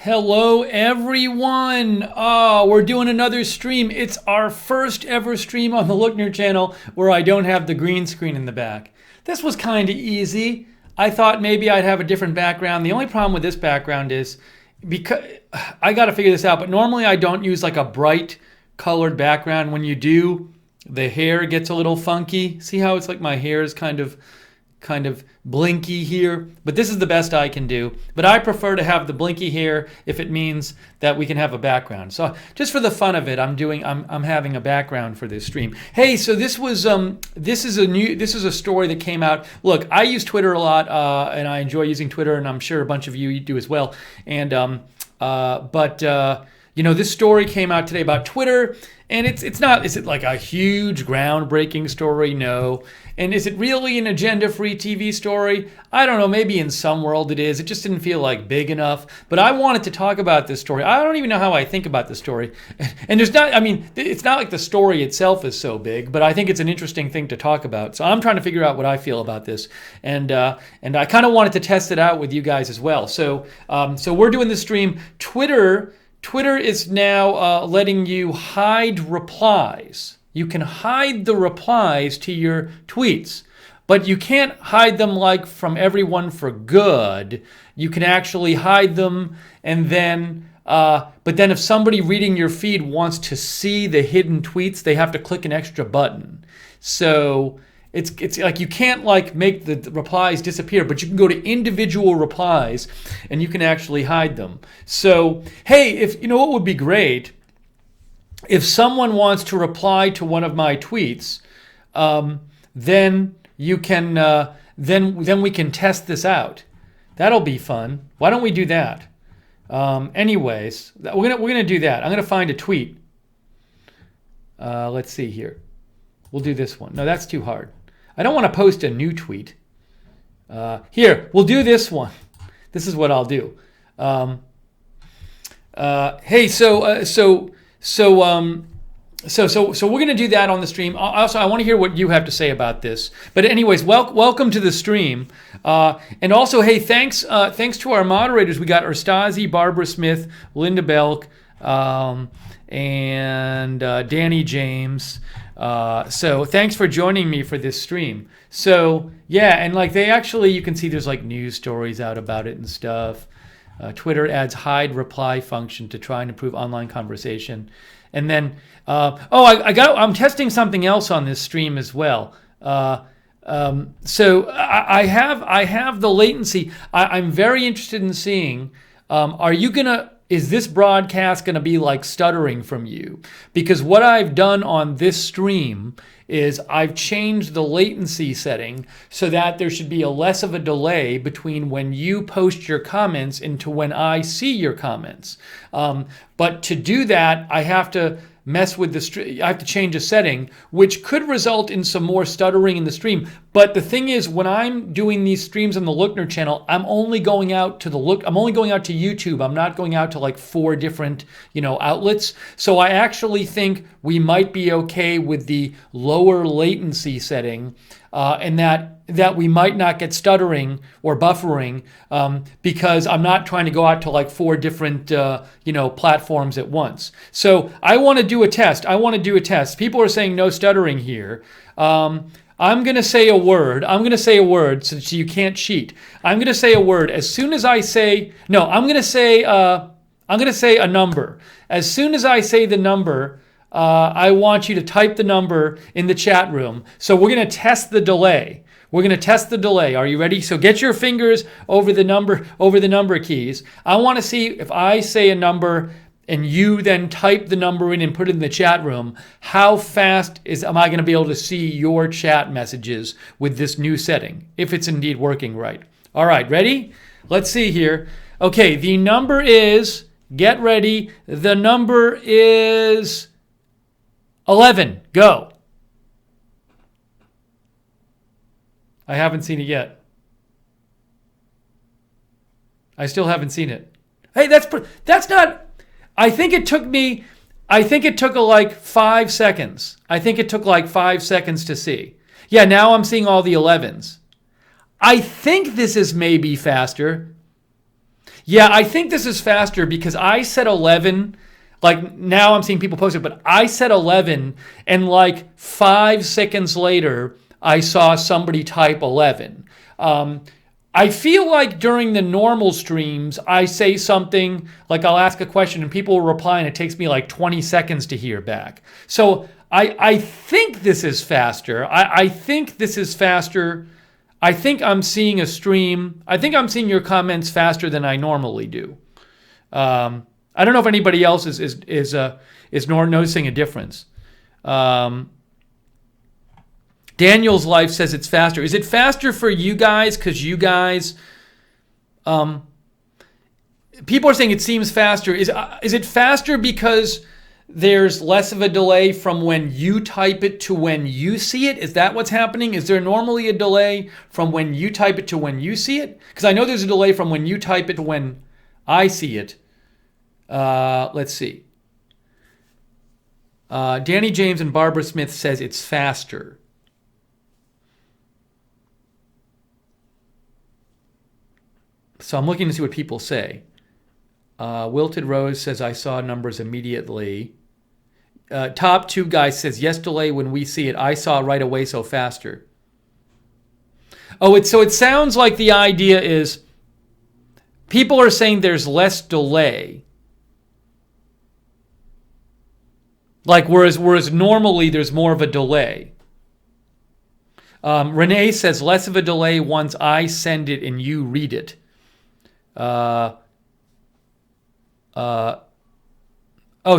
Hello everyone! We're doing another stream. It's our first ever stream on the Lookner channel where I don't have the green screen in the back. This was kind of easy. I thought maybe I'd have a different background. The only problem with this background is because I got to figure this out, but normally I don't use like a bright colored background. When you do, the hair gets a little funky. See how it's like my hair is kind of blinky here, but this is the best I can do. But I prefer to have the blinky hair if it means that we can have a background. So just for the fun of it, I'm having a background for this stream. Hey, so this is a story that came out. Look, I use Twitter a lot, and I enjoy using Twitter, and I'm sure a bunch of you do as well. And this story came out today about Twitter, and it's not. Is it like a huge groundbreaking story? No. And is it really an agenda-free TV story? I don't know. Maybe in some world it is. It just didn't feel like big enough. But I wanted to talk about this story. I don't even know how I think about the story. And it's not like the story itself is so big, but I think it's an interesting thing to talk about. So I'm trying to figure out what I feel about this. And I kind of wanted to test it out with you guys as well. So we're doing this stream. Twitter is now letting you hide replies. You can hide the replies to your tweets, but you can't hide them like from everyone for good. You can actually hide them, and then, but then if somebody reading your feed wants to see the hidden tweets, they have to click an extra button. So it's like you can't like make the replies disappear, but you can go to individual replies and you can actually hide them. So, hey, if you know what would be great? If someone wants to reply to one of my tweets, then you can then we can test this out. That'll be fun. Why don't we do that? Anyways, we're gonna do that. I'm gonna find a tweet. Let's see here. We'll do this one. No, that's too hard. I don't want to post a new tweet. Here, we'll do this one. This is what I'll do. Hey, so we're going to do that on the stream. Also, I want to hear what you have to say about this. But anyways, welcome to the stream. And also, hey, thanks to our moderators. We got Erstazi, Barbara Smith, Linda Belk, and Danny James. So thanks for joining me for this stream. So yeah, and like they actually, you can see there's like news stories out about it and stuff. Twitter adds hide reply function to try and improve online conversation. And then, I'm testing something else on this stream as well. So I have the latency. I'm very interested in seeing, is this broadcast going to be like stuttering from you? Because what I've done on this stream is I've changed the latency setting so that there should be less of a delay between when you post your comments and to when I see your comments. But to do that, I have to mess with I have to change a setting, which could result in some more stuttering in the stream. But the thing is, when I'm doing these streams on the Lookner channel, I'm only going out to YouTube. I'm not going out to like 4 different, outlets. So I actually think we might be okay with the lower latency setting, and that we might not get stuttering or buffering, because I'm not trying to go out to like 4 different platforms at once. So I want to do a test. People are saying no stuttering here. I'm going to say a word. So you can't cheat. I'm going to say a word. As soon as I say I'm going to say a number. As soon as I say the number, I want you to type the number in the chat room. So we're going to test the delay. Are you ready? So get your fingers over the number keys. I want to see if I say a number and you then type the number in and put it in the chat room, how fast am I going to be able to see your chat messages with this new setting, if it's indeed working right? All right, ready? Let's see here. Okay, the number is, get ready, the number is 11. Go. I haven't seen it yet. I still haven't seen it. Hey, that's not... I think it took like 5 seconds. I think it took like 5 seconds to see. Yeah, now I'm seeing all the 11s. I think this is maybe faster. Yeah, I think this is faster because I said 11. Like now I'm seeing people post it, but I said 11 and like 5 seconds later, I saw somebody type 11. I feel like during the normal streams, I say something like I'll ask a question and people will reply and it takes me like 20 seconds to hear back. So I think this is faster. I think this is faster. I think I'm seeing a stream. I think I'm seeing your comments faster than I normally do. I don't know if anybody else is noticing a difference. Daniel's Life says it's faster. Is it faster for you guys? Because you guys, people are saying it seems faster. Is it faster because there's less of a delay from when you type it to when you see it? Is that what's happening? Is there normally a delay from when you type it to when you see it? Because I know there's a delay from when you type it to when I see it. Let's see. Danny James and Barbara Smith says it's faster. So I'm looking to see what people say. Wilted Rose says, I saw numbers immediately. Top 2 guy says, yes, delay when we see it. I saw it right away, so faster. Oh, so it sounds like the idea is people are saying there's less delay. Like whereas normally there's more of a delay. Renee says less of a delay once I send it and you read it.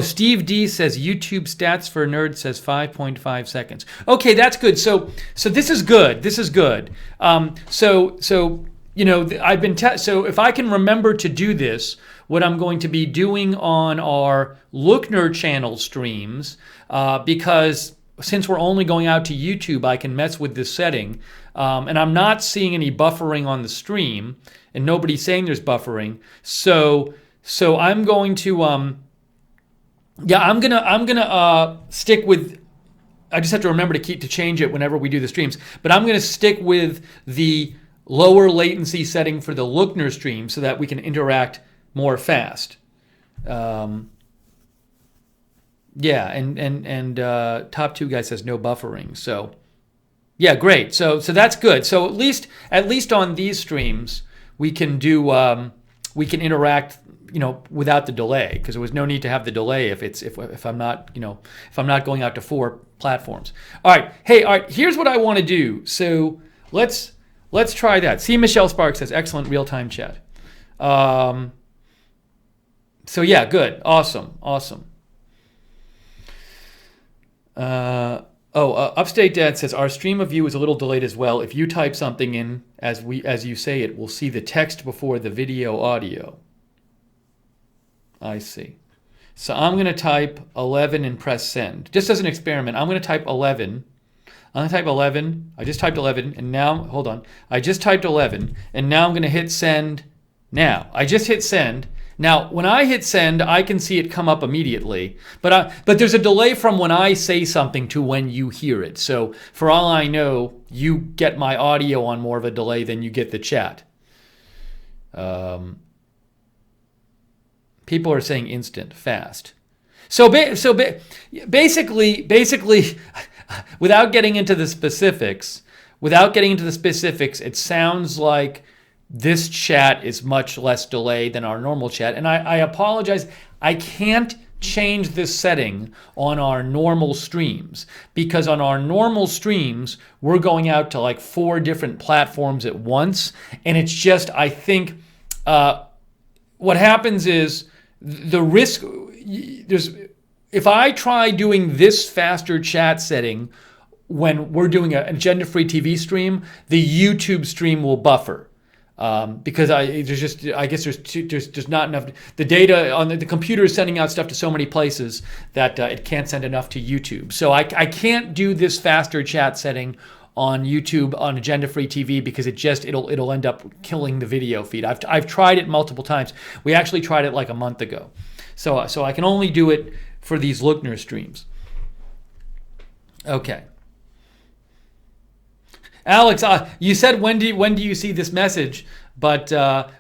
Steve D says YouTube stats for nerd says 5.5 seconds. Okay, that's good. So this is good. This is good. So I've been so if I can remember to do this, what I'm going to be doing on our Lookner channel streams, because since we're only going out to YouTube, I can mess with this setting, and I'm not seeing any buffering on the stream, and nobody's saying there's buffering. So I'm going to I'm gonna stick with. I just have to remember to change it whenever we do the streams. But I'm gonna stick with the lower latency setting for the Lookner stream so that we can interact more fast. And top 2 guy says no buffering. So yeah, great. So that's good. So at least on these streams we can do we can interact without the delay, because there was no need to have the delay if I'm not if I'm not going out to 4 platforms. All right, here's what I want to do. So let's try that. See, Michelle Sparks says excellent real-time chat. So yeah, good, awesome. Upstate Dad says our stream of you is a little delayed as well. If you type something in as you say it, we'll see the text before the video audio. I see. So I'm going to type 11 and press send. Just as an experiment, I'm going to type 11. I'm going to type 11. I just typed 11, and now, hold on. I just typed 11, and now I'm going to hit send now. I just hit send. Now, when I hit send, I can see it come up immediately. But there's a delay from when I say something to when you hear it. So for all I know, you get my audio on more of a delay than you get the chat. People are saying instant, fast. So basically, without getting into the specifics, it sounds like this chat is much less delay than our normal chat. And I apologize, I can't change this setting on our normal streams, because on our normal streams, we're going out to like 4 different platforms at once. And it's just, I think, what happens is the risk, if I try doing this faster chat setting when we're doing an agenda-free TV stream, the YouTube stream will buffer. Because there's not enough. The data on the computer is sending out stuff to so many places that it can't send enough to YouTube. So I can't do this faster chat setting on YouTube on agenda-free TV because it'll end up killing the video feed. I've tried it multiple times. We actually tried it like a month ago. So I can only do it for these Lookner streams. Okay. Alex, you said when do you see this message? But I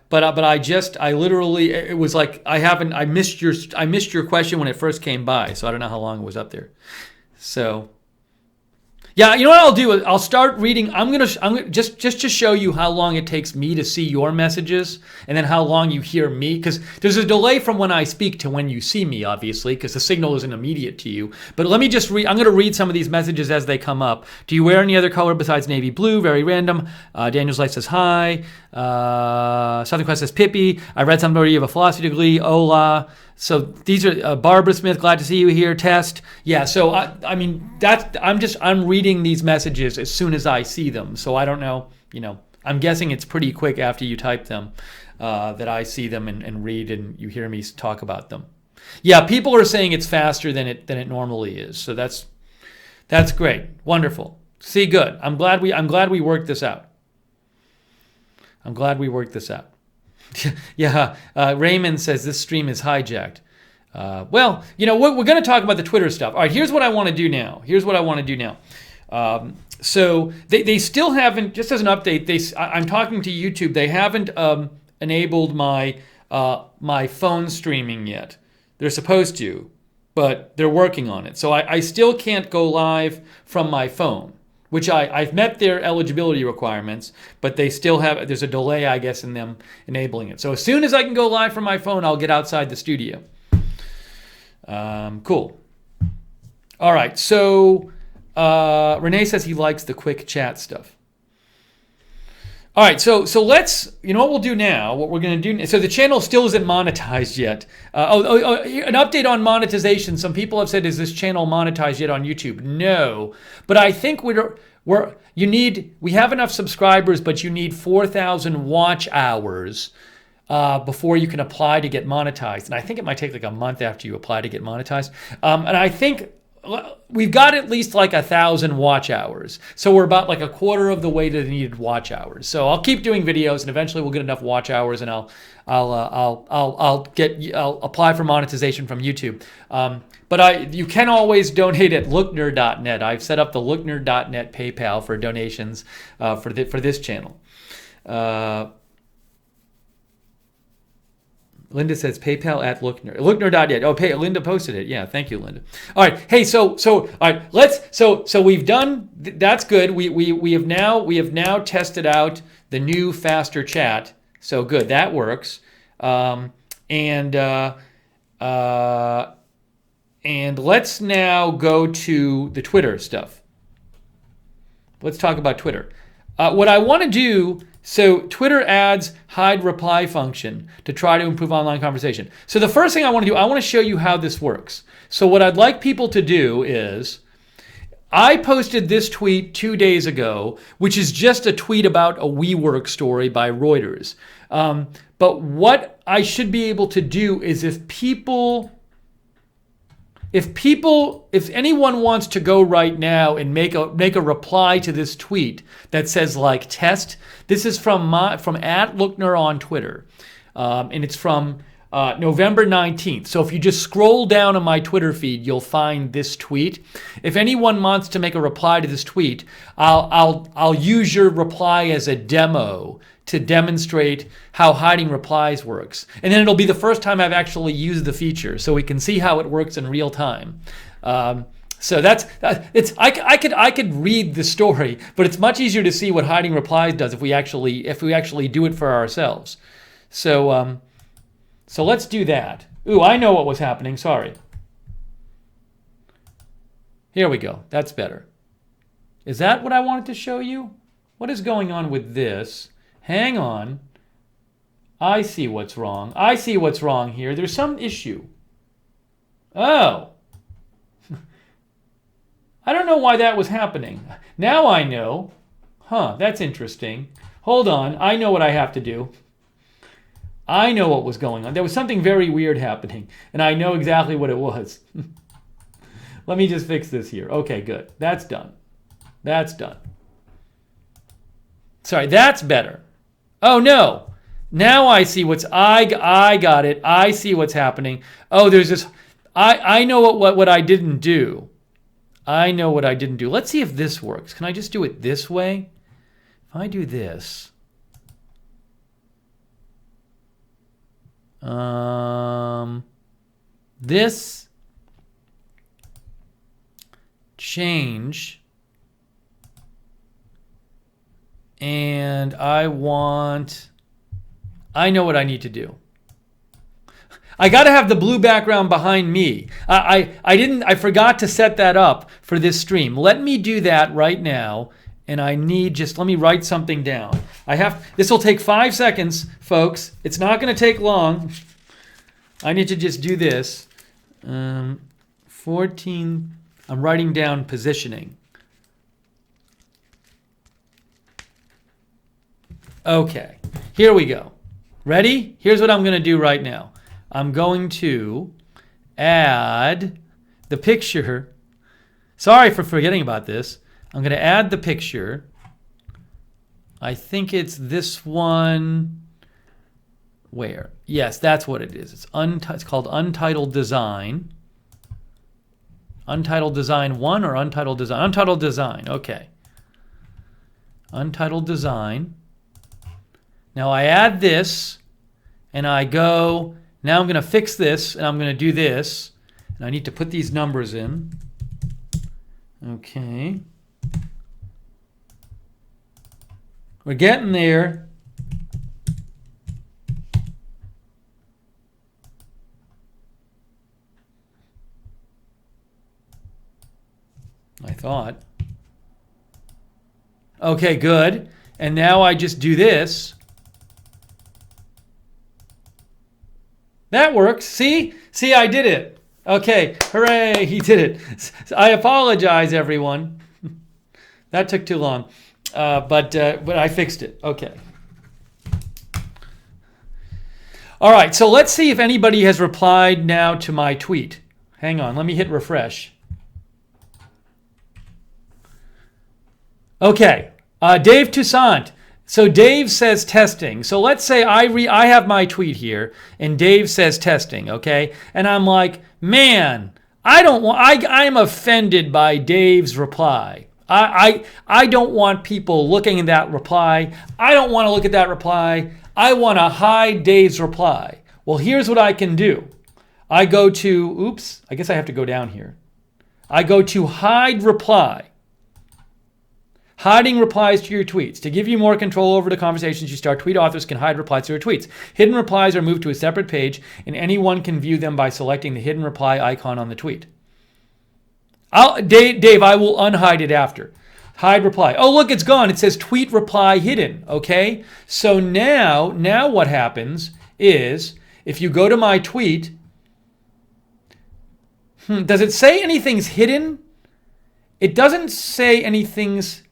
literally, it was like I missed your question when it first came by, so I don't know how long it was up there. So yeah, you know what I'll do? I'll start reading. I'm gonna just to show you how long it takes me to see your messages, and then how long you hear me, because there's a delay from when I speak to when you see me, obviously, because the signal isn't immediate to you. But let me just read. I'm gonna read some of these messages as they come up. Do you wear any other color besides navy blue? Very random. Daniel's Life says hi. Southern Quest says Pippi. I read something about you have a philosophy degree. Hola. So these are Barbara Smith. Glad to see you here. Test. Yeah. So I'm reading these messages as soon as I see them. So I don't know. I'm guessing it's pretty quick after you type them that I see them and read and you hear me talk about them. Yeah. People are saying it's faster than it normally is. So that's great. Wonderful. See, good. I'm glad we worked this out. Yeah, Raymond says this stream is hijacked. Well, we're going to talk about the Twitter stuff. All right, here's what I want to do now. So they still haven't, just as an update, I'm talking to YouTube. They haven't enabled my phone streaming yet. They're supposed to, but they're working on it. So I still can't go live from my phone, which I've met their eligibility requirements, but they still there's a delay, I guess, in them enabling it. So as soon as I can go live from my phone, I'll get outside the studio. Cool. All right, so Renee says he likes the quick chat stuff. All right, so let's, what we'll do now, what we're going to do, so the channel still isn't monetized yet. An update on monetization. Some people have said, is this channel monetized yet on YouTube? No, but I think we have enough subscribers, but you need 4,000 watch hours before you can apply to get monetized. And I think it might take like a month after you apply to get monetized. And I think we've got at least like 1,000 watch hours. So we're about like a quarter of the way to the needed watch hours. So I'll keep doing videos and eventually we'll get enough watch hours and I'll apply for monetization from YouTube. But you can always donate at Lookner.net. I've set up the Lookner.net PayPal for donations for this channel. Linda says PayPal at Lookner. Lookner.net. Oh, Linda posted it. Yeah, thank you, Linda. All right. Hey, so all right. So we've done. That's good. We have now tested out the new faster chat. So good. That works. And let's now go to the Twitter stuff. Let's talk about Twitter. What I want to do. So Twitter adds hide reply function to try to improve online conversation. So the first thing I want to do, I want to show you how this works. So what I'd like people to do is, I posted this tweet 2 days ago, which is just a tweet about a WeWork story by Reuters. But what I should be able to do is if anyone wants to go right now and make a reply to this tweet that says like test, this is from at Lookner on Twitter, and it's from November 19th. So if you just scroll down on my Twitter feed, you'll find this tweet. If anyone wants to make a reply to this tweet, I'll use your reply as a demo to demonstrate how hiding replies works. And then it'll be the first time I've actually used the feature, so we can see how it works in real time. So I could read the story, but it's much easier to see what hiding replies does if we actually do it for ourselves. So let's do that. Ooh, I know what was happening. Sorry. Here we go. That's better. Is that what I wanted to show you? What is going on with this? Hang on. I see what's wrong. I see what's wrong here. There's some issue. Oh. I don't know why that was happening. Now I know. Huh, that's interesting. Hold on. I know what I have to do. I know what was going on. There was something very weird happening, and I know exactly what it was. Let me just fix this here. Okay, good. That's done. That's done. Sorry, that's better. Oh, no. Now I see I got it. I see what's happening. Oh, there's this. I know what I didn't do. I know what I didn't do. Let's see if this works. Can I just do it this way? I do this, this change, and I know what I need to do. I got to have the blue background behind me. I forgot to set that up for this stream. Let me do that right now. And I need let me write something down. This will take 5 seconds, folks. It's not going to take long. I need to just do this. 14, I'm writing down positioning. Okay, here we go. Ready? Here's what I'm going to do right now. I'm going to add the picture. Sorry for forgetting about this. I'm going to add the picture. I think it's this one. Where? Yes, that's what it is. It's called Untitled Design. Untitled Design 1 or Untitled Design? Untitled Design, okay. Untitled Design. Now I add this, and I go, now I'm going to fix this, and I'm going to do this. And I need to put these numbers in. Okay. We're getting there. I thought. Okay, good. And now I just do this. That works. See? See, I did it. Okay, hooray, he did it. I apologize, everyone. That took too long. But I fixed it. Okay. All right, so let's see if anybody has replied now to my tweet. Hang on, let me hit refresh. Okay, Dave Toussaint. So Dave says testing. So let's say I have my tweet here, and Dave says testing, okay? And I'm like, man, I'm offended by Dave's reply. I don't want people looking at that reply. I don't want to look at that reply. I want to hide Dave's reply. Well, here's what I can do. I go to, oops, I guess I have to go down here. I go to hide reply. Hiding replies to your tweets. To give you more control over the conversations you start, tweet authors can hide replies to their tweets. Hidden replies are moved to a separate page, and anyone can view them by selecting the hidden reply icon on the tweet. Dave, I will unhide it after. Hide reply. Oh, look, it's gone. It says tweet reply hidden, okay? So now what happens is, if you go to my tweet, does it say anything's hidden? It doesn't say anything's...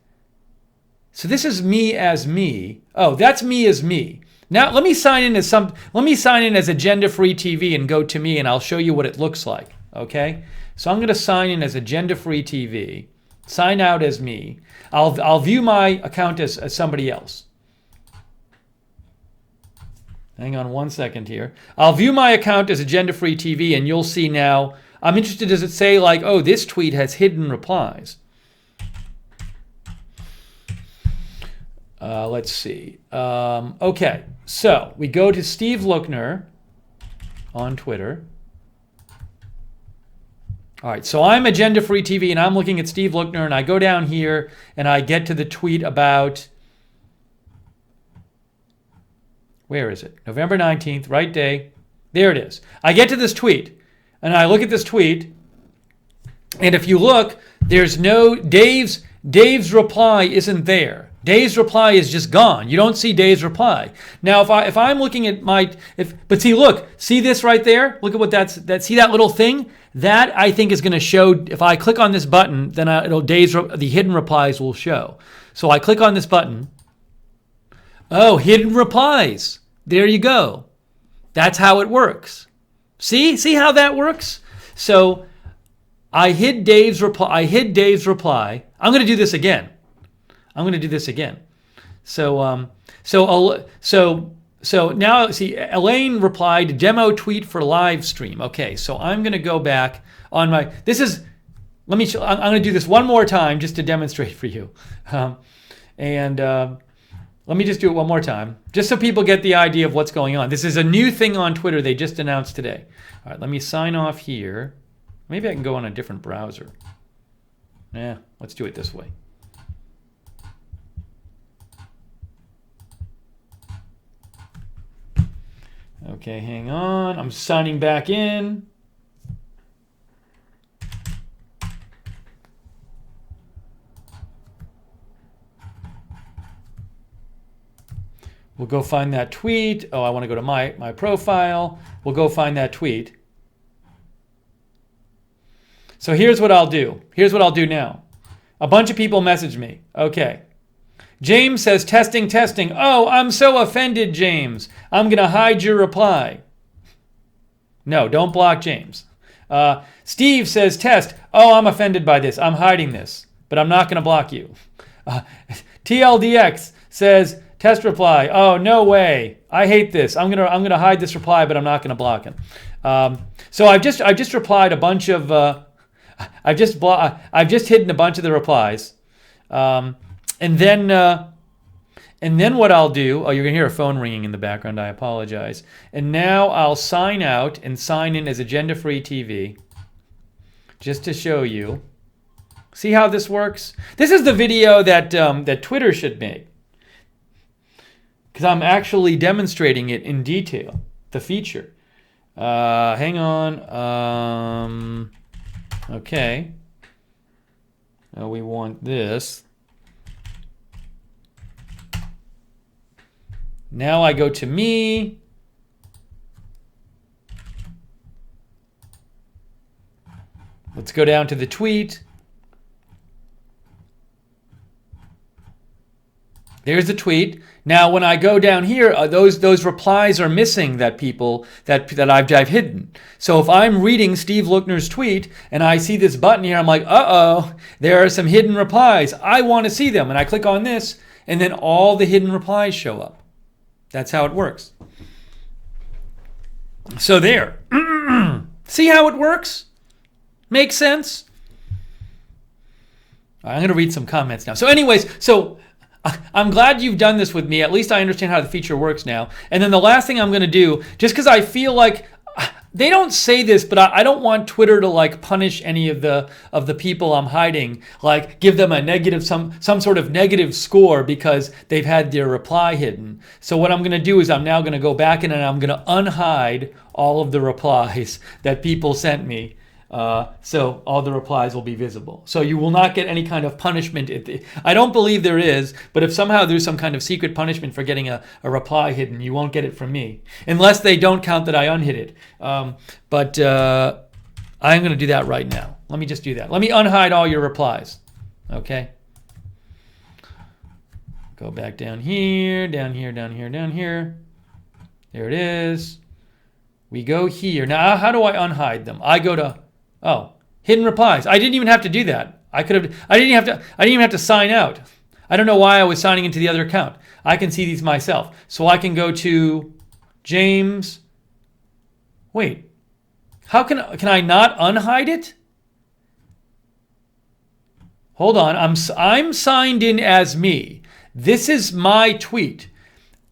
So this is me as me. Oh, that's me as me. Now let me sign in as Agenda Free TV and go to me, and I'll show you what it looks like. Okay? So I'm going to sign in as Agenda Free TV. Sign out as me. I'll view my account as somebody else. Hang on one second here. I'll view my account as Agenda Free TV, and you'll see now. I'm interested. Does it say like, oh, this tweet has hidden replies? Let's see. Okay, so we go to Steve Lookner on Twitter. All right, so I'm Agenda Free TV, and I'm looking at Steve Lookner, and I go down here, and I get to the tweet about, where is it? November 19th, right day. There it is. I get to this tweet, and I look at this tweet, and if you look, there's no, Dave's reply isn't there. Dave's reply is just gone. You don't see Dave's reply. Now, if I'm looking at but see, look, see this right there? Look at what see that little thing? That I think is going to show, if I click on this button, then the hidden replies will show. So I click on this button. Oh, hidden replies. There you go. That's how it works. See how that works? So I hid Dave's reply. I'm going to do this again. So now see, Elaine replied, demo tweet for live stream. Okay, so I'm going to go back on my. I'm going to do this one more time just to demonstrate for you, and Let me just do it one more time, just so people get the idea of what's going on. This is a new thing on Twitter they just announced today. All right, let me sign off here. Maybe I can go on a different browser. Yeah, let's do it this way. Okay, hang on. I'm signing back in. We'll go find that tweet. Oh, I want to go to my profile. We'll go find that tweet. So here's what I'll do. Here's what I'll do now. A bunch of people message me. Okay. James says, testing, testing. Oh, I'm so offended, James. I'm going to hide your reply. No, don't block James. Steve says, test. Oh, I'm offended by this. I'm hiding this, but I'm not going to block you. TLDX says, test reply. Oh, no way. I hate this. I'm gonna hide this reply, but I'm not gonna block him. So I've just replied a bunch of. I've just hidden a bunch of the replies, and then what I'll do. Oh, you're gonna hear a phone ringing in the background. I apologize. And now I'll sign out and sign in as Agenda Free TV, just to show you. See how this works? This is the video that Twitter should make, because I'm actually demonstrating it in detail, the feature. Hang on. Okay. We want this. Now I go to me. Let's go down to the tweet. There's the tweet. Now, when I go down here, those replies are missing that I've hidden. So if I'm reading Steve Lookner's tweet and I see this button here, I'm like, uh-oh, there are some hidden replies. I want to see them. And I click on this, and then all the hidden replies show up. That's how it works. So there. See how it works? Makes sense? I'm going to read some comments now. So anyways, I'm glad you've done this with me. At least I understand how the feature works now. And then the last thing I'm going to do, just because I feel like they don't say this, but I don't want Twitter to like punish any of the people I'm hiding, like give them a negative, some sort of negative score because they've had their reply hidden. So what I'm going to do is I'm now going to go back in and I'm going to unhide all of the replies that people sent me. So all the replies will be visible. So you will not get any kind of punishment. I don't believe there is, but if somehow there's some kind of secret punishment for getting a reply hidden, you won't get it from me. Unless they don't count that I unhid it. But I'm going to do that right now. Let me just do that. Let me unhide all your replies. Okay? Go back down here, down here, down here, down here. There it is. We go here. Now, how do I unhide them? I go to... Oh, hidden replies. I didn't even have to do that. I didn't even have to sign out. I don't know why I was signing into the other account. I can see these myself. So I can go to James. Wait. How can I not unhide it? Hold on. I'm signed in as me. This is my tweet.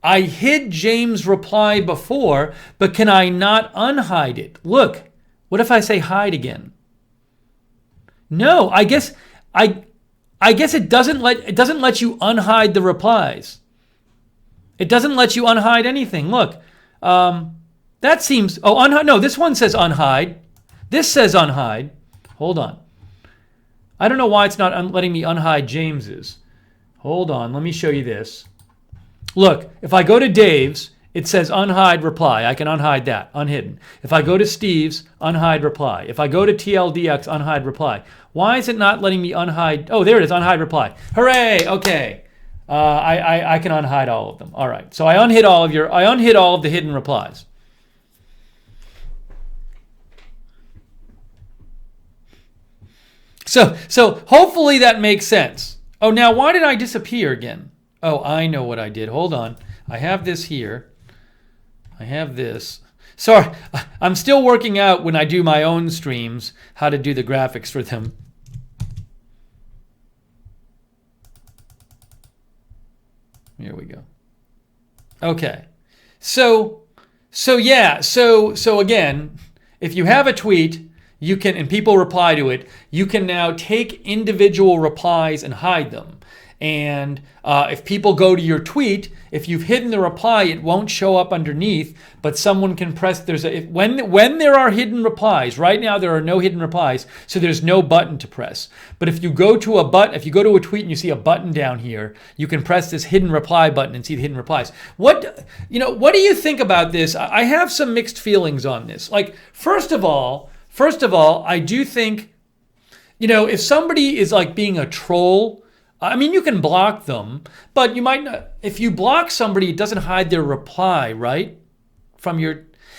I hid James' reply before, but can I not unhide it? Look. What if I say hide again? No, I guess it doesn't let you unhide the replies. It doesn't let you unhide anything. Look, that seems. Oh, unhide. No, this one says unhide. This says unhide. Hold on. I don't know why it's not letting me unhide James's. Hold on. Let me show you this. Look, if I go to Dave's. It says unhide reply. I can unhide that, unhidden. If I go to Steve's, unhide reply. If I go to TLDX, unhide reply. Why is it not letting me unhide? Oh, there it is, unhide reply. Hooray, okay. I can unhide all of them. All right, so I unhid all of the hidden replies. So hopefully that makes sense. Oh, now why did I disappear again? Oh, I know what I did. Hold on. I have this here. I have this. Sorry, I'm still working out when I do my own streams how to do the graphics for them. Here we go. Okay. So again, if you have a tweet, you can, and people reply to it, you can now take individual replies and hide them. And if people go to your tweet, if you've hidden the reply, it won't show up underneath, but someone can press, when there are hidden replies, right now there are no hidden replies, so there's no button to press. But if you go to if you go to a tweet and you see a button down here, you can press this hidden reply button and see the hidden replies. What do you think about this? I have some mixed feelings on this. Like, first of all, I do think, if somebody is like being a troll, I mean, you can block them, but you might not. If you block somebody, it doesn't hide their reply, right?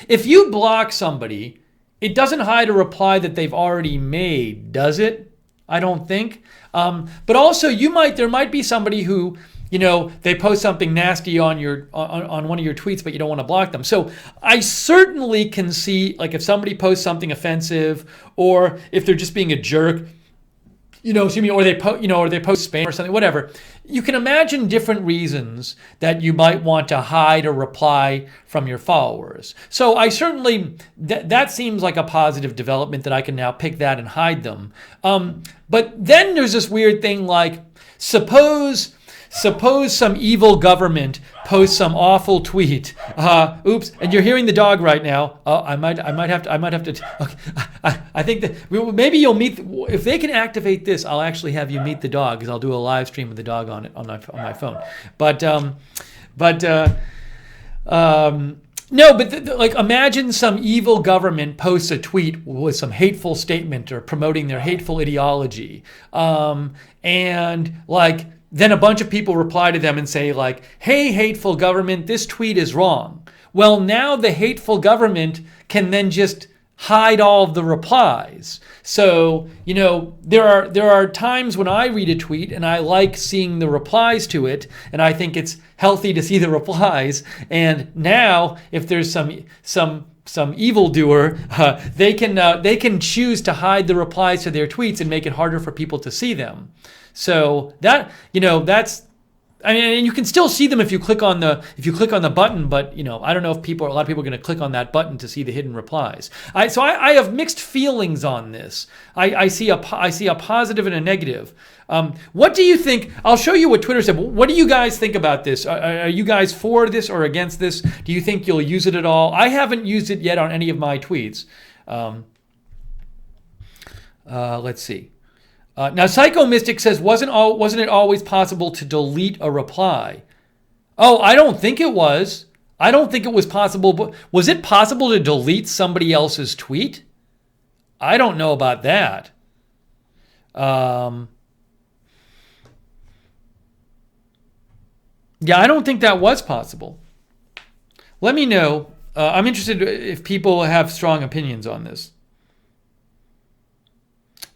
If you block somebody, it doesn't hide a reply that they've already made, does it? I don't think. But also, there might be somebody who, they post something nasty on one of your tweets, but you don't want to block them. So I certainly can see, like, if somebody posts something offensive, or if they're just being a jerk, or they post spam or something, whatever. You can imagine different reasons that you might want to hide a reply from your followers. So I certainly, that seems like a positive development, that I can now pick that and hide them. But then there's this weird thing like, suppose some evil government posts some awful tweet. Oops! And you're hearing the dog right now. I might have to. Okay, I think that maybe you'll meet. If they can activate this, I'll actually have you meet the dog, because I'll do a live stream with the dog on it on my phone. No, but like, imagine some evil government posts a tweet with some hateful statement or promoting their hateful ideology, and like, then a bunch of people reply to them and say, like, hey, hateful government, this tweet is wrong. Well, now the hateful government can then just hide all of the replies. So, there are times when I read a tweet and I like seeing the replies to it, and I think it's healthy to see the replies. And now, if there's some evildoer, they can choose to hide the replies to their tweets and make it harder for people to see them. So that's, and you can still see them if you click on the button, but I don't know if a lot of people are going to click on that button to see the hidden replies. So I have mixed feelings on this. I see a positive and a negative. What do you think? I'll show you what Twitter said. What do you guys think about this? Are you guys for this or against this? Do you think you'll use it at all? I haven't used it yet on any of my tweets. Let's see. Now, Psycho Mystic says, wasn't it always possible to delete a reply? Oh, I don't think it was. I don't think it was possible. But was it possible to delete somebody else's tweet? I don't know about that. Yeah, I don't think that was possible. Let me know. I'm interested if people have strong opinions on this.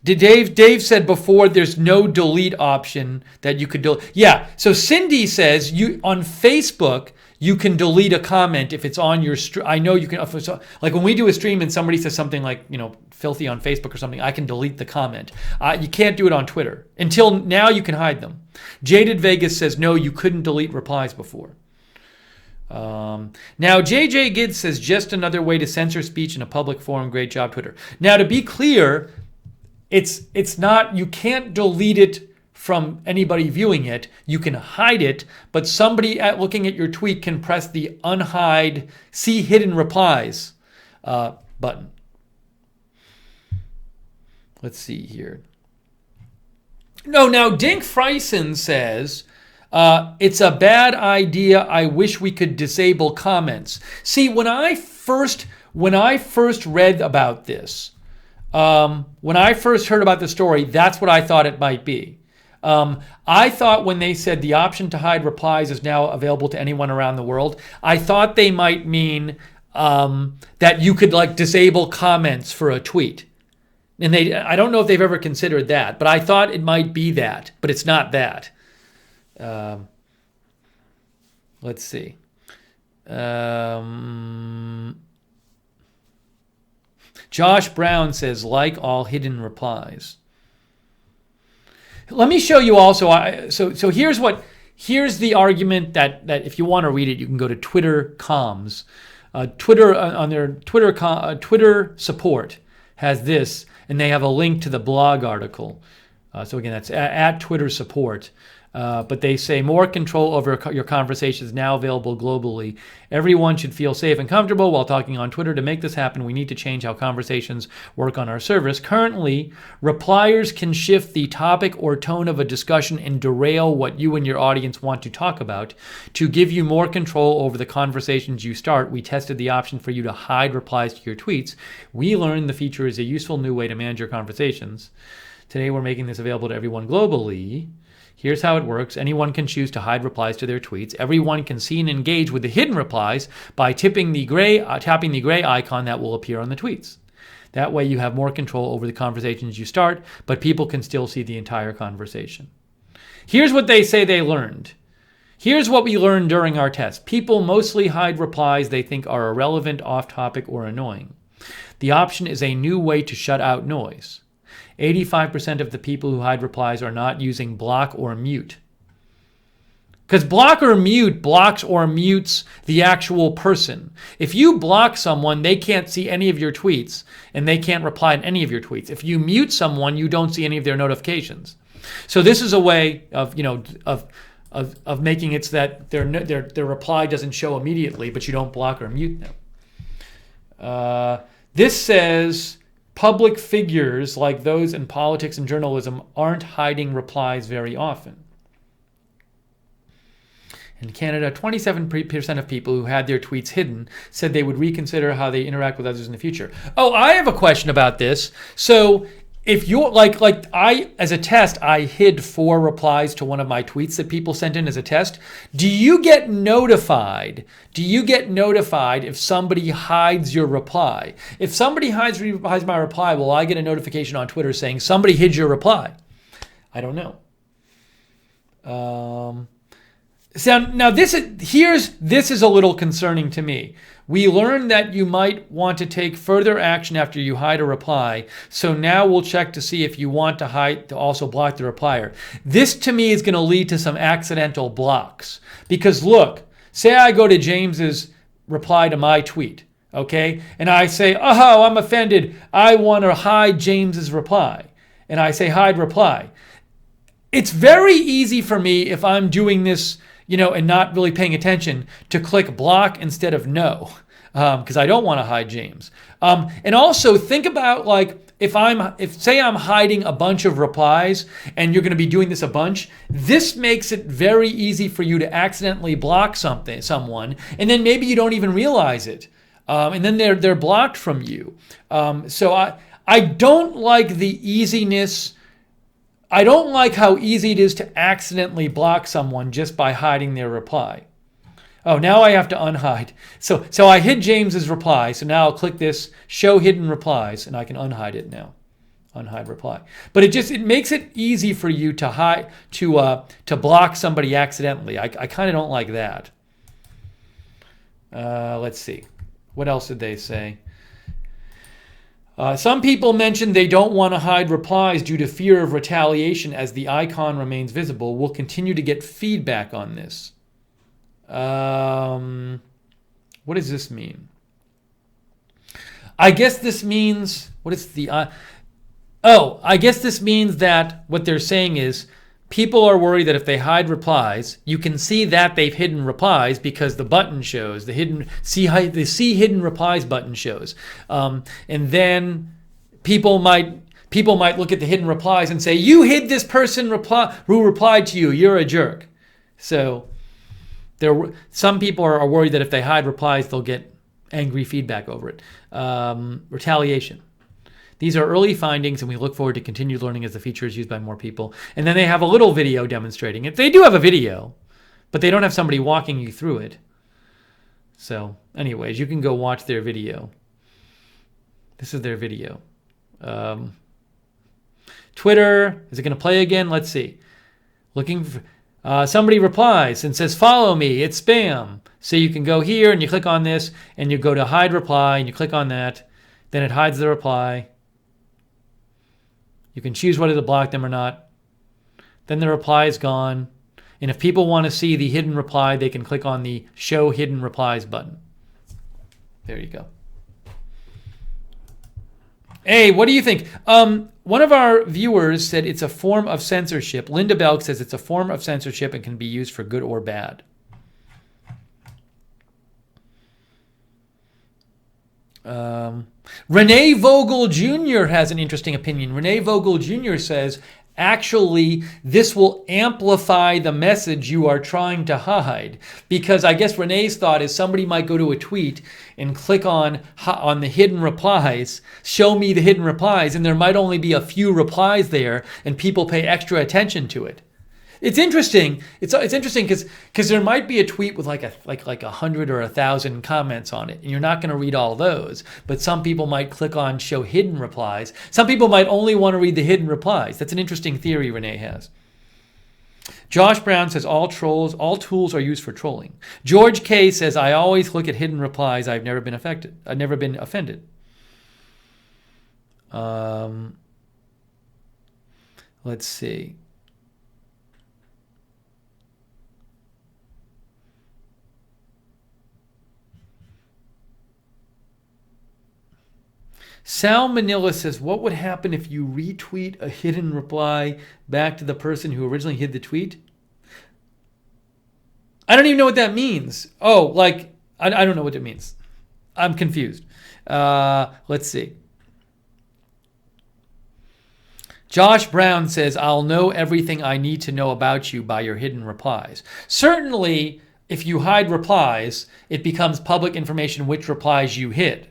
Dave said before, there's no delete option that you could delete. Yeah, so Cindy says on Facebook, you can delete a comment if it's on your stream. I know you can, like when we do a stream and somebody says something like, filthy on Facebook or something, I can delete the comment. You can't do it on Twitter. Until now, you can hide them. Jaded Vegas says, no, you couldn't delete replies before. Now, JJ Gids says, just another way to censor speech in a public forum. Great job, Twitter. Now, to be clear, it's not, you can't delete it from anybody viewing it. You can hide it, but somebody looking at your tweet can press the unhide, see hidden replies button. Let's see here. No, now Dink Freisen says, it's a bad idea. I wish we could disable comments. See, when I first read about this, when I first heard about the story, that's what I thought it might be. I thought when they said the option to hide replies is now available to anyone around the world, I thought they might mean that you could like disable comments for a tweet. And I don't know if they've ever considered that, but I thought it might be that, but it's not that. Let's see. Josh Brown says, like all hidden replies. Let me show you also. So here's what Here's the argument that if you want to read it, you can go to Twitter comms. Twitter on their Twitter support has this, and they have a link to the blog article. So again, that's at Twitter support. But they say more control over your conversations now available globally. Everyone should feel safe and comfortable while talking on Twitter. To make this happen, we need to change how conversations work on our service. Currently, repliers can shift the topic or tone of a discussion and derail what you and your audience want to talk about. To give you more control over the conversations you start, we tested the option for you to hide replies to your tweets. We learned the feature is a useful new way to manage your conversations. Today, we're making this available to everyone globally. Here's how it works. Anyone can choose to hide replies to their tweets. Everyone can see and engage with the hidden replies by tapping the gray icon that will appear on the tweets. That way you have more control over the conversations you start, but people can still see the entire conversation. Here's what they say they learned. Here's what we learned during our test. People mostly hide replies they think are irrelevant, off-topic, or annoying. The option is a new way to shut out noise. 85% of the people who hide replies are not using block or mute. Because block or mute blocks or mutes the actual person. If you block someone, they can't see any of your tweets and they can't reply to any of your tweets. If you mute someone, you don't see any of their notifications. So this is a way of making it so that their reply doesn't show immediately, but you don't block or mute them. This says public figures like those in politics and journalism aren't hiding replies very often. In Canada, 27% of people who had their tweets hidden said they would reconsider how they interact with others in the future. Oh, I have a question about this. So if you're as a test, I hid 4 replies to one of my tweets that people sent in as a test. Do you get notified? If somebody hides your reply? If somebody hides my reply, will I get a notification on Twitter saying somebody hid your reply? I don't know. So now this is a little concerning to me. We learned that you might want to take further action after you hide a reply. So now we'll check to see if you want to also block the replier. This to me is going to lead to some accidental blocks. Because look, say I go to James's reply to my tweet, okay? And I say, oh, I'm offended. I want to hide James's reply. And I say hide reply. It's very easy for me if I'm doing this and not really paying attention to click block instead of no, because I don't want to hide James. And also think about if say I'm hiding a bunch of replies and you're going to be doing this a bunch, this makes it very easy for you to accidentally block someone, and then maybe you don't even realize it, and then they're blocked from you. So I don't like the easiness. I don't like how easy it is to accidentally block someone just by hiding their reply. Oh, now I have to unhide. So I hid James's reply. So now I'll click this show hidden replies and I can unhide it now. Unhide reply. But it makes it easy for you to block somebody accidentally. I kind of don't like that. Let's see. What else did they say? Some people mentioned they don't want to hide replies due to fear of retaliation as the icon remains visible. We'll continue to get feedback on this. What does this mean? I guess this means, I guess this means that what they're saying is people are worried that if they hide replies, you can see that they've hidden replies because the button shows, the see hidden replies button shows. And then people might look at the hidden replies and say, you hid this person who replied to you, you're a jerk. So some people are worried that if they hide replies, they'll get angry feedback over it. Retaliation. These are early findings, and we look forward to continued learning as the feature is used by more people. And then they have a little video demonstrating it. They do have a video, but they don't have somebody walking you through it. So anyways, you can go watch their video. This is their video. Twitter, is it going to play again? Let's see. Looking for, somebody replies and says, follow me, it's spam. So you can go here and you click on this and you go to hide reply and you click on that. Then it hides the reply. You can choose whether to block them or not. Then the reply is gone. And if people want to see the hidden reply, they can click on the Show Hidden Replies button. There you go. Hey, what do you think? One of our viewers said it's a form of censorship. Linda Belk says it's a form of censorship and can be used for good or bad. Renee Vogel Jr. has an interesting opinion. Renee Vogel Jr. says, actually, this will amplify the message you are trying to hide. Because I guess Renee's thought is somebody might go to a tweet and click on the hidden replies, show me the hidden replies, and there might only be a few replies there, and people pay extra attention to it. It's interesting. It's interesting because there might be a tweet with like 100 or 1,000 comments on it, and you're not going to read all those. But some people might click on show hidden replies. Some people might only want to read the hidden replies. That's an interesting theory Renee has. Josh Brown says all tools are used for trolling. George K says I always look at hidden replies. I've never been offended. Let's see. Sal Manila says, what would happen if you retweet a hidden reply back to the person who originally hid the tweet? I don't even know what that means. Oh, like, I don't know what it means. I'm confused. Let's see. Josh Brown says, I'll know everything I need to know about you by your hidden replies. Certainly, if you hide replies, it becomes public information which replies you hid.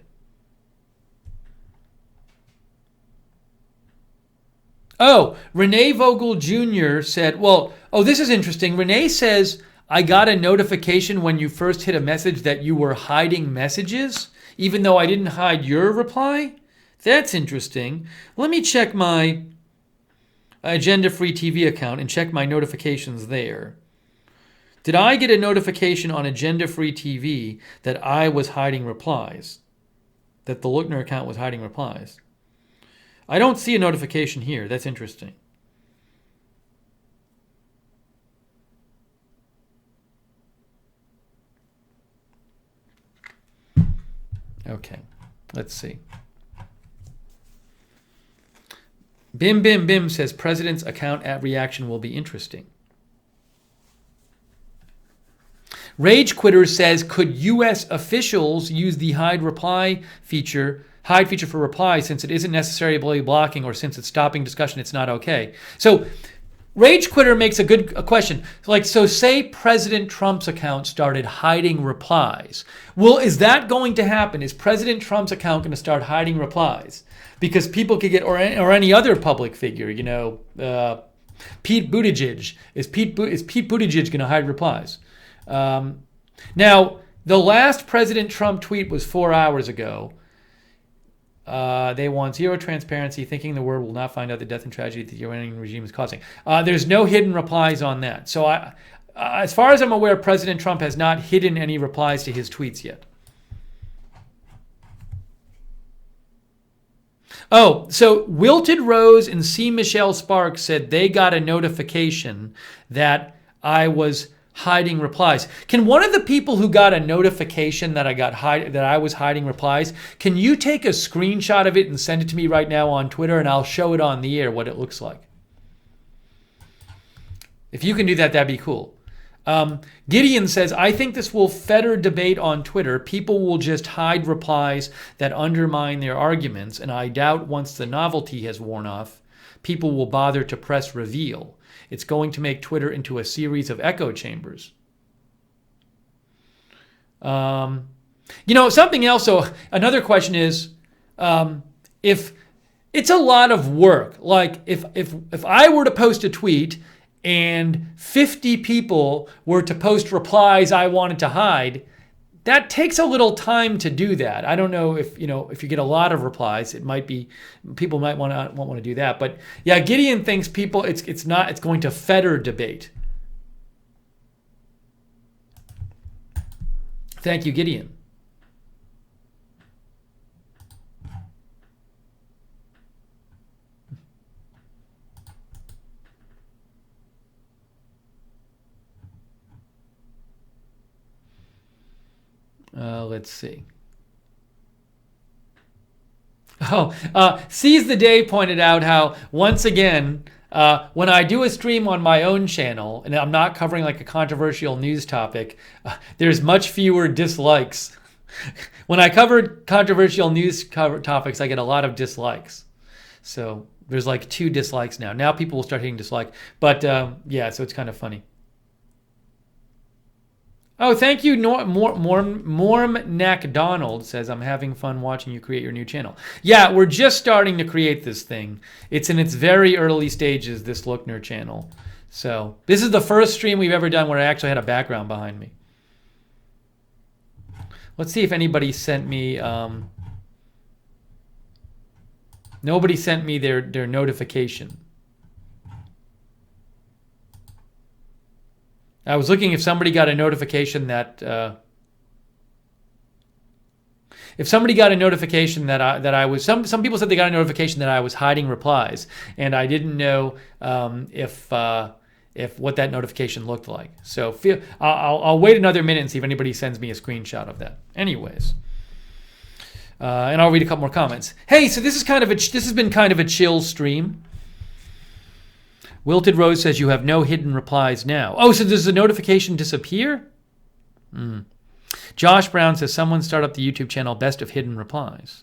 Oh, Renee Vogel Jr. said, this is interesting. Renee says, I got a notification when you first hit a message that you were hiding messages, even though I didn't hide your reply. That's interesting. Let me check my Agenda Free TV account and check my notifications there. Did I get a notification on Agenda Free TV that I was hiding replies? That the Lookner account was hiding replies? I don't see a notification here. That's interesting. Okay, let's see. Bim Bim Bim says President's account at reaction will be interesting. Rage Quitter says, could U.S. officials use the hide feature for reply since it isn't necessarily blocking or since it's stopping discussion, it's not okay? So Rage Quitter makes a question. So say President Trump's account started hiding replies. Well, is that going to happen? Is President Trump's account going to start hiding replies? Because people could get, or any other public figure, Pete Buttigieg. Is Pete Buttigieg going to hide replies? Now, the last President Trump tweet was 4 hours ago. They want zero transparency, thinking the world will not find out the death and tragedy that the Iranian regime is causing. There's no hidden replies on that. So as far as I'm aware, President Trump has not hidden any replies to his tweets yet. Oh, so Wilted Rose and C. Michelle Sparks said they got a notification that I was hiding replies. Can one of the people who got a notification that I was hiding replies, can you take a screenshot of it and send it to me right now on Twitter, and I'll show it on the air what it looks like? If you can do that, that'd be cool. Gideon says, I think this will fetter debate on Twitter. People will just hide replies that undermine their arguments, and I doubt once the novelty has worn off, people will bother to press reveal. It's going to make Twitter into a series of echo chambers. Something else. So another question is, if it's a lot of work, like if I were to post a tweet and 50 people were to post replies I wanted to hide, that takes a little time to do that. I don't know if you get a lot of replies, it might be people might won't want to do that. But yeah, Gideon thinks it's going to fetter debate. Thank you, Gideon. Let's see. Oh, Seize the Day pointed out how, once again, when I do a stream on my own channel, and I'm not covering like a controversial news topic, there's much fewer dislikes. When I cover controversial news topics, I get a lot of dislikes. So there's like 2 dislikes now. Now people will start hitting dislike. But yeah, so it's kind of funny. Oh, thank you, Mormnack Donald says, I'm having fun watching you create your new channel. Yeah, we're just starting to create this thing. It's in its very early stages, this Lookner channel. So this is the first stream we've ever done where I actually had a background behind me. Let's see if anybody sent me... nobody sent me their notification. I was looking if somebody got a notification that I was some people said they got a notification that I was hiding replies, and I didn't know if what that notification looked like. So I'll wait another minute and see if anybody sends me a screenshot of that. Anyways, and I'll read a couple more comments. Hey, so this has been kind of a chill stream. Wilted Rose says you have no hidden replies now. Oh, so does the notification disappear? Josh Brown says someone start up the YouTube channel Best of Hidden Replies.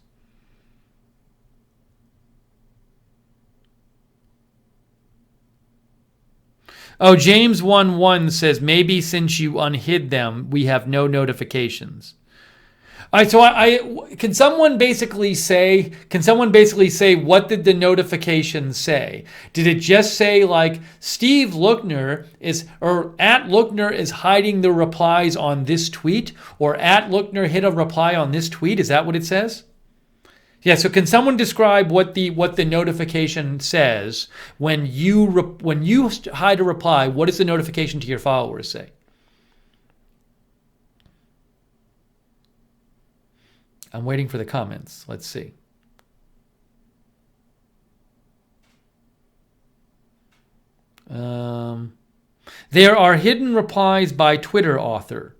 Oh, James11 says maybe since you unhid them, we have no notifications. All right, so can someone basically say what did the notification say? Did it just say like Steve Lookner @Lookner is hiding the replies on this tweet, or @Lookner hit a reply on this tweet? Is that what it says? Yeah. So can someone describe what the notification says when you hide a reply? What does the notification to your followers say? I'm waiting for the comments. Let's see. There are hidden replies by Twitter author.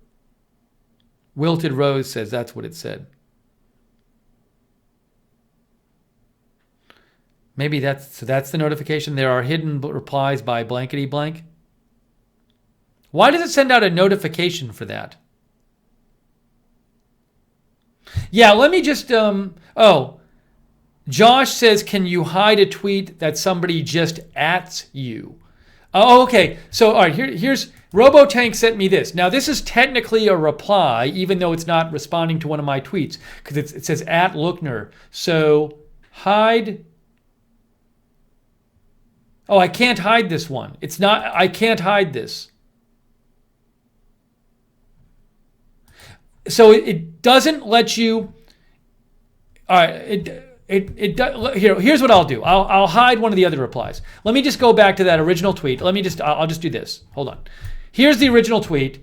Wilted Rose says that's what it said. Maybe that's the notification. There are hidden replies by blankety blank. Why does it send out a notification for that? Yeah, let me just, Josh says, can you hide a tweet that somebody just ats you? Oh, okay. So, all right, here's, Robotank sent me this. Now, this is technically a reply, even though it's not responding to one of my tweets, because it says @Lookner. So, hide. Oh, I can't hide this one. I can't hide this. So it doesn't let you. All right. Here's what I'll do. I'll hide one of the other replies. Let me just go back to that original tweet. I'll just do this. Hold on. Here's the original tweet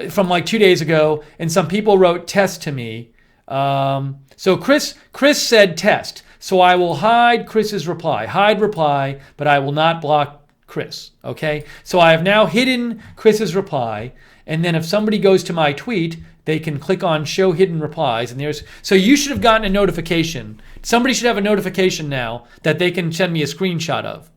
from like 2 days ago, and some people wrote test to me. So Chris said test. So I will hide Chris's reply. Hide reply, but I will not block Chris. Okay. So I have now hidden Chris's reply, and then if somebody goes to my tweet, they can click on show hidden replies, and so you should have gotten a notification. Somebody should have a notification now that they can send me a screenshot of.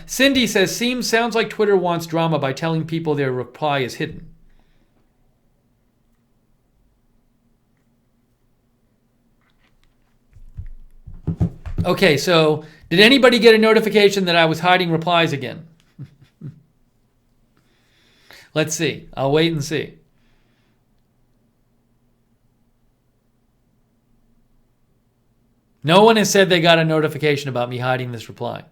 Cindy says, sounds like Twitter wants drama by telling people their reply is hidden. Okay, so did anybody get a notification that I was hiding replies again? Let's see. I'll wait and see. No one has said they got a notification about me hiding this reply.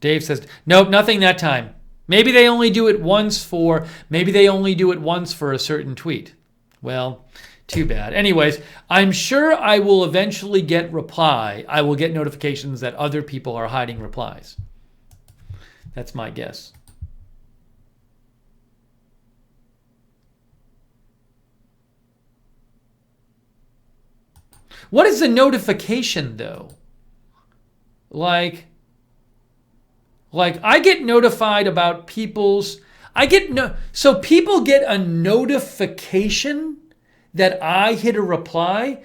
Dave says, nope, nothing that time. Maybe they only do it once for a certain tweet. Well, too bad. Anyways, I'm sure I will eventually get reply. I will get notifications that other people are hiding replies. That's my guess. What is the notification, though? Like I get notified about people's. So people get a notification that I hit a reply.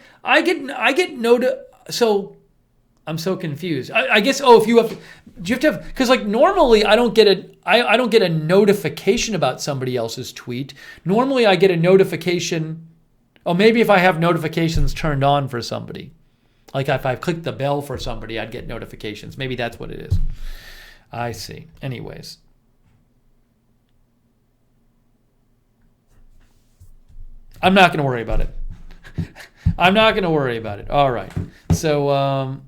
So I'm so confused. I guess. Oh, if you have, do you have to have? Because like normally I don't get a notification about somebody else's tweet. Normally I get a notification. Oh, maybe if I have notifications turned on for somebody, like if I clicked the bell for somebody, I'd get notifications. Maybe that's what it is. I see. Anyways. I'm not going to worry about it. I'm not going to worry about it. All right. So, all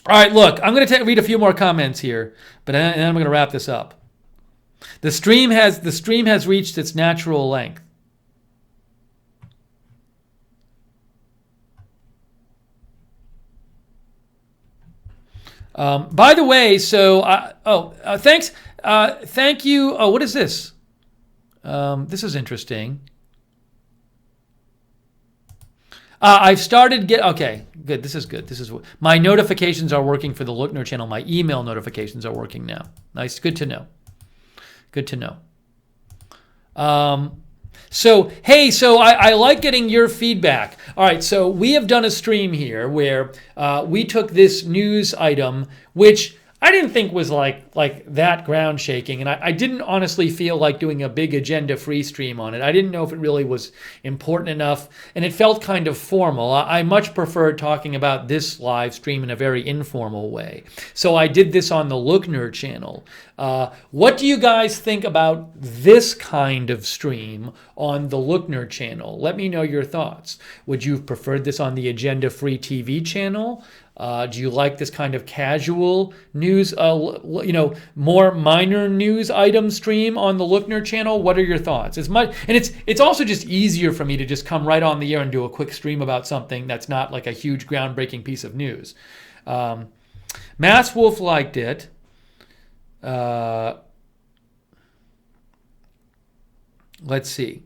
right, look, I'm going to read a few more comments here, but then I'm going to wrap this up. The stream has reached its natural length. By the way, so thanks, thank you. Oh, what is this? This is interesting. I've started okay, good. This is good. This is my notifications are working for the Lookner channel. My email notifications are working now. Nice, good to know. Good to know. So I like getting your feedback. All right, so we have done a stream here where we took this news item, which I didn't think was like that ground shaking, and I didn't honestly feel like doing a big agenda free stream on it. I didn't know if it really was important enough, and it felt kind of formal. I much preferred talking about this live stream in a very informal way. So I did this on the Lookner channel. What do you guys think about this kind of stream on the Lookner channel? Let me know your thoughts. Would you have preferred this on the agenda free TV channel? Do you like this kind of casual news, more minor news item stream on the Lookner channel? What are your thoughts? It's also just easier for me to just come right on the air and do a quick stream about something that's not like a huge groundbreaking piece of news. Mass Wolf liked it. Let's see.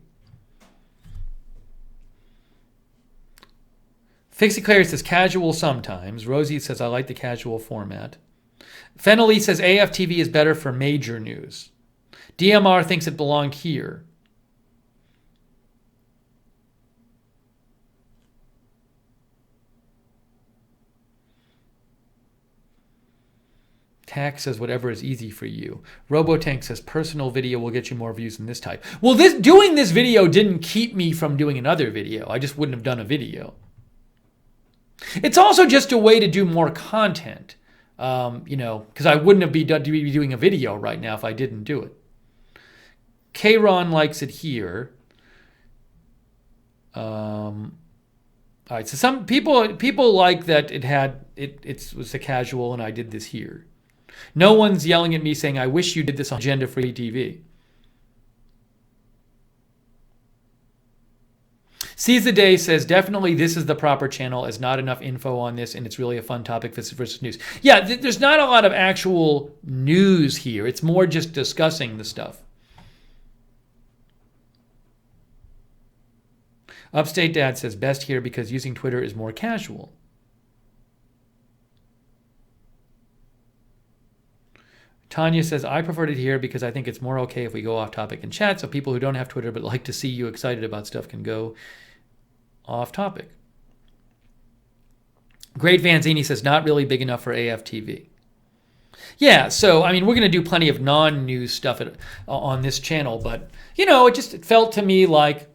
Fixie Claire says casual sometimes. Rosie says I like the casual format. Fenelly says AFTV is better for major news. DMR thinks it belonged here. Tax says whatever is easy for you. Robotank says personal video will get you more views than this type. Well, doing this video didn't keep me from doing another video. I just wouldn't have done a video. It's also just a way to do more content, because I wouldn't be doing a video right now if I didn't do it. Kron likes it here. All right, so some people like that it was a casual and I did this here. No one's yelling at me saying, I wish you did this on Agenda Free TV. Seize the Day says, definitely this is the proper channel. There's not enough info on this, and it's really a fun topic versus news. Yeah, there's not a lot of actual news here. It's more just discussing the stuff. Upstate Dad says, best here because using Twitter is more casual. Tanya says, I preferred it here because I think it's more okay if we go off topic in chat, so people who don't have Twitter but like to see you excited about stuff can go off topic. Great Vanzini says, not really big enough for AFTV. Yeah, so, I mean, we're going to do plenty of non-news stuff on this channel, but, it felt to me like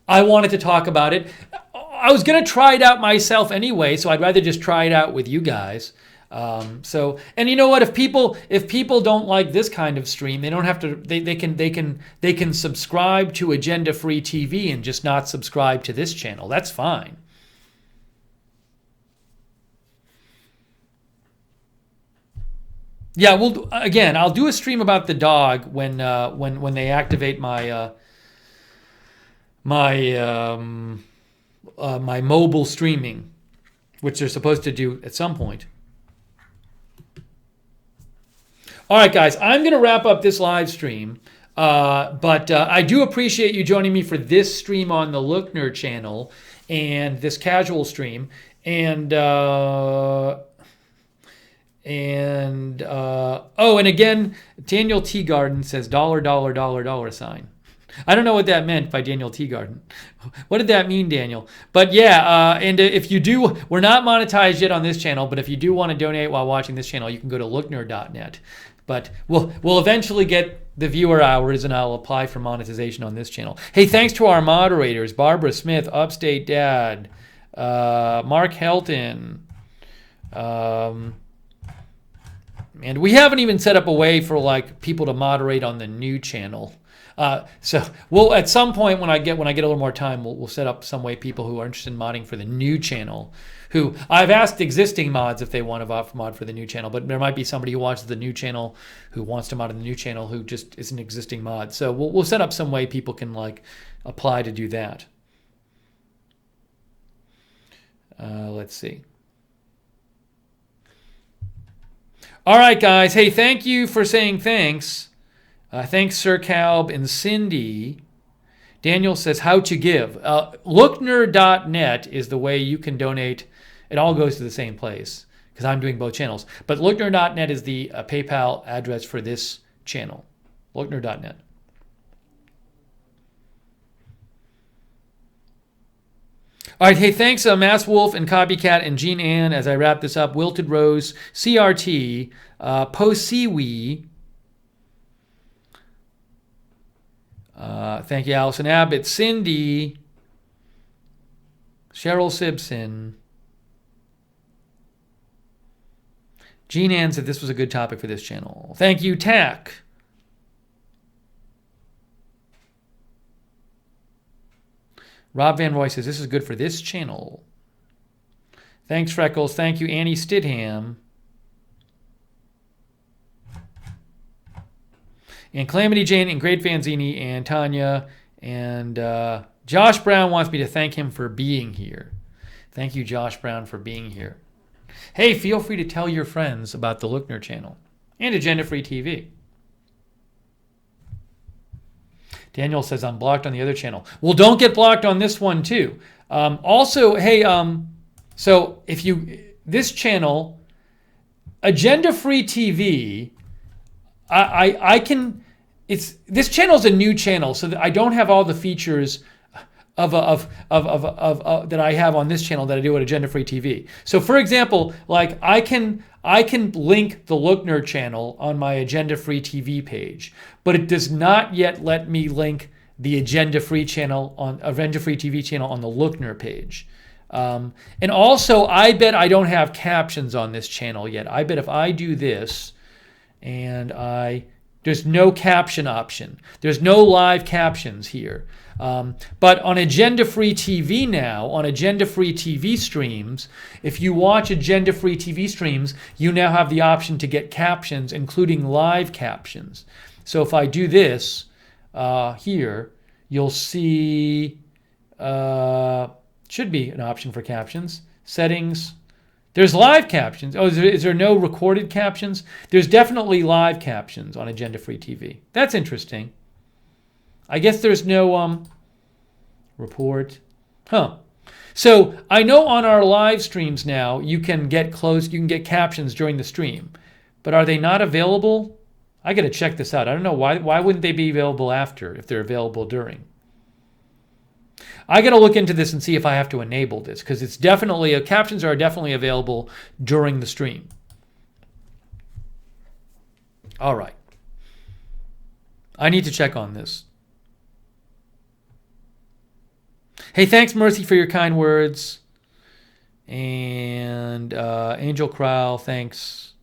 I wanted to talk about it. I was going to try it out myself anyway, so I'd rather just try it out with you guys. And you know what? If people don't like this kind of stream, they don't have to. They can subscribe to Agenda Free TV and just not subscribe to this channel. That's fine. Yeah, I'll do a stream about the dog when they activate my my mobile streaming, which they're supposed to do at some point. All right, guys, I'm going to wrap up this live stream, but I do appreciate you joining me for this stream on the Lookner channel and this casual stream. And And oh, and again, Daniel Teagarden says $, sign. I don't know what that meant by Daniel Teagarden. What did that mean, Daniel? But yeah, and if you do, we're not monetized yet on this channel, but if you do want to donate while watching this channel, you can go to lookner.net. But we'll eventually get the viewer hours, and I'll apply for monetization on this channel. Hey, thanks to our moderators, Barbara Smith, Upstate Dad, Mark Helton. And we haven't even set up a way for like people to moderate on the new channel. So we'll at some point when I get a little more time, we'll set up some way people who are interested in modding for the new channel. Who I've asked existing mods if they want to mod for the new channel, but there might be somebody who watches the new channel who wants to mod in the new channel who just is an existing mod. So we'll set up some way people can like apply to do that. Let's see. All right, guys. Hey, thank you for saying thanks. Thanks, Sir Calb and Cindy. Daniel says, how to give. Lookner.net is the way you can donate. It all goes to the same place because I'm doing both channels. But Lookner.net is the PayPal address for this channel. Lookner.net. All right, hey, thanks, Mass Wolf and Copycat and Jean Ann. As I wrap this up, Wilted Rose, CRT, Posiwi. Thank you, Allison Abbott, Cindy, Cheryl Simpson. Jean Ann said this was a good topic for this channel. Thank you, Tack. Rob Van Roy says, this is good for this channel. Thanks, Freckles. Thank you, Annie Stidham. And Calamity Jane and Great Vanzini and Tanya. And Josh Brown wants me to thank him for being here. Thank you, Josh Brown, for being here. Hey, feel free to tell your friends about the Lookner channel and Agenda Free TV. Daniel says, I'm blocked on the other channel. Well, don't get blocked on this one, too. Also, hey, so if this channel, Agenda Free TV, this channel is a new channel, so that I don't have all the features of that I have on this channel that I do at Agenda Free TV. So, for example, like I can link the Lookner channel on my Agenda Free TV page, but it does not yet let me link the Agenda Free channel on Agenda Free TV channel on the Lookner page. And also, I bet I don't have captions on this channel yet. I bet if I do this, and there's no caption option. There's no live captions here. But on Agenda Free TV now, on Agenda Free TV streams, if you watch Agenda Free TV streams, you now have the option to get captions, including live captions. So if I do this here, you'll see, should be an option for captions, settings. There's live captions. Oh, is there no recorded captions? There's definitely live captions on Agenda Free TV. That's interesting. I guess there's no report. Huh. So I know on our live streams now you can get captions during the stream. But are they not available? I got to check this out. I don't know why wouldn't they be available after if they're available during? I got to look into this and see if I have to enable this because it's definitely captions are definitely available during the stream. All right. I need to check on this. Hey, thanks, Mercy, for your kind words. And Angel Crowell, thanks.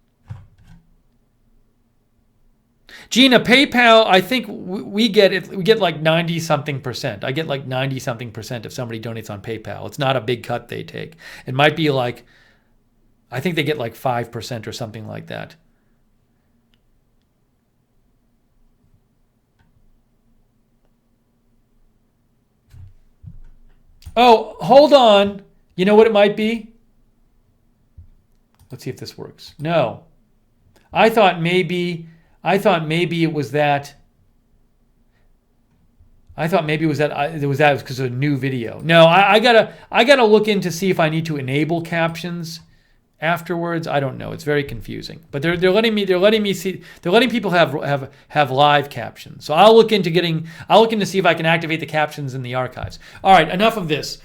Gina, PayPal, I think we get like 90-something%. I get like 90-something% if somebody donates on PayPal. It's not a big cut they take. It might be like, I think they get like 5% or something like that. Oh, hold on. You know what it might be? Let's see if this works. No. I thought maybe it was that. It was because of a new video. No, I gotta look in to see if I need to enable captions afterwards. I don't know. It's very confusing. But they're letting me see. They're letting people have live captions. So I'll look into see if I can activate the captions in the archives. All right, enough of this.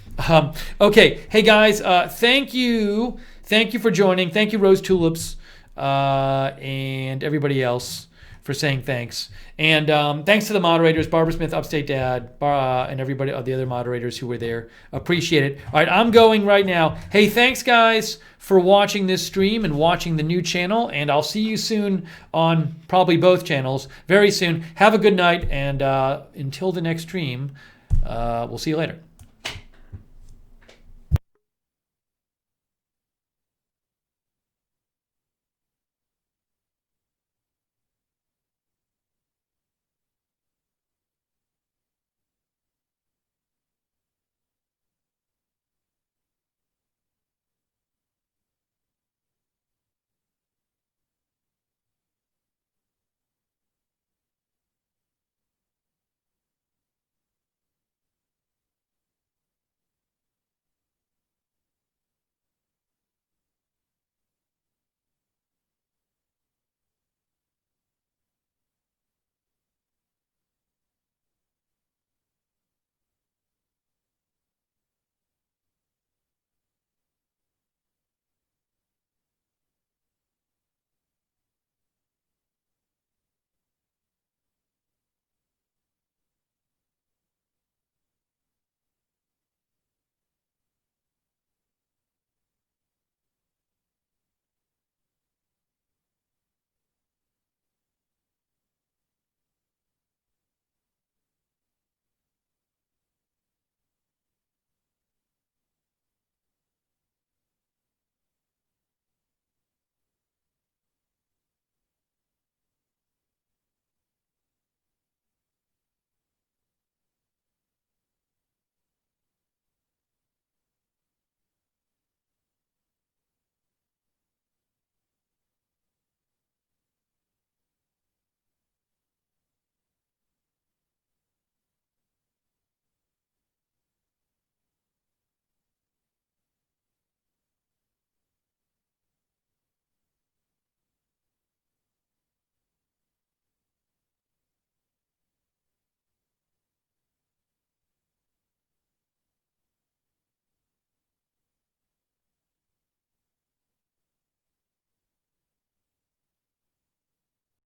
Okay, hey guys, thank you for joining. Thank you, Rose Tulips, and everybody else for saying thanks. And thanks to the moderators, Barbara Smith, Upstate Dad, and everybody, the other moderators who were there. Appreciate it. All right, I'm going right now. Hey, thanks guys for watching this stream and watching the new channel. And I'll see you soon on probably both channels very soon. Have a good night. And until the next stream, we'll see you later.